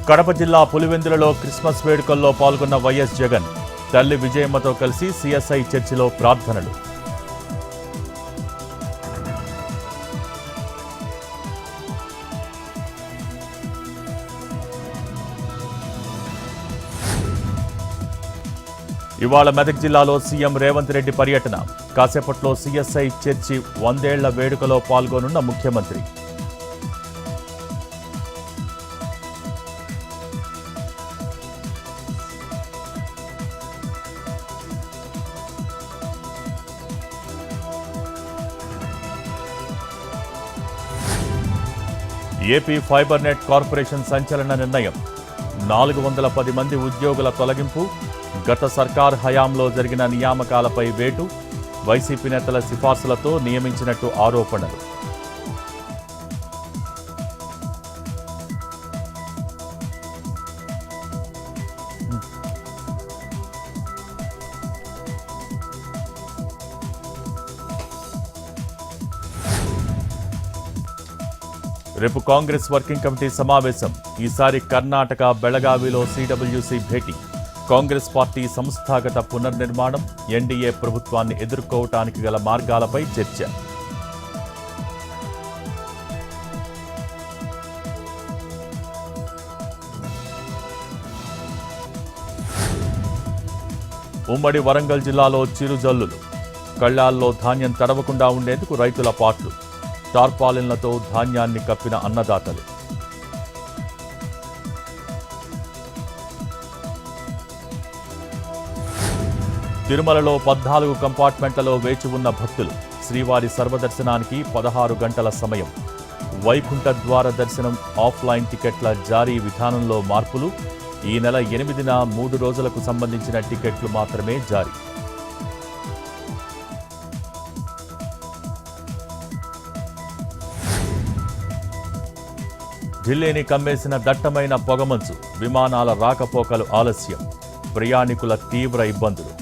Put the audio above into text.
కడప జిల్లా పులివెందులలో క్రిస్మస్ వేడుకల్లో పాల్గొన్న వైఎస్ జగన్ తల్లి విజయమ్మతో కలిసి సిఎస్ఐ చర్చిలో ప్రార్థనలు. ఇవాళ మెదక్ జిల్లాలో సీఎం రేవంత్ రెడ్డి పర్యటన. కాసేపట్లో సిఎస్ఐ చర్చి 100 ఏళ్ల వేడుకలో పాల్గొనున్న ముఖ్యమంత్రి. ఏపీ ఫైబర్ నెట్ కార్పొరేషన్ సంచలన నిర్ణయం. 410 మంది ఉద్యోగుల తొలగింపు. గత సర్కార్ హయాంలో జరిగిన నియామకాలపై వేటు. వైసీపీ నేతల సిఫార్సులతో నియమించినట్టు ఆరోపణలు. రేపు కాంగ్రెస్ వర్కింగ్ కమిటీ సమావేశం. ఈసారి కర్ణాటక బెళగావిలో సిడబ్ల్యూసీ భేటీ. కాంగ్రెస్ పార్టీ సంస్థాగత పునర్నిర్మాణం, ఎన్డీఏ ప్రభుత్వాన్ని ఎదుర్కోవటానికి గల మార్గాలపై చర్చ. ఉమ్మడి వరంగల్ జిల్లాలో చిరుజల్లులు. కళ్లాల్లో ధాన్యం తడవకుండా ఉండేందుకు రైతుల పాట్లు. టార్పాలిన్లతో ధాన్యాన్ని కప్పిన అన్నదాతలు. తిరుమలలో 14 కంపార్ట్మెంట్లలో వేచి ఉన్న భక్తులు. శ్రీవారి సర్వదర్శనానికి 16 గంటల సమయం. వైకుంఠ ద్వార దర్శనం ఆఫ్లైన్ టికెట్ల జారీ విధానంలో మార్పులు. ఈ నెల 8న 3 రోజులకు సంబంధించిన టికెట్లు మాత్రమే జారీ. ఢిల్లీని కమ్మేసిన దట్టమైన పొగమంచు. విమానాల రాకపోకలు ఆలస్యం. ప్రయాణికుల తీవ్ర ఇబ్బందులు.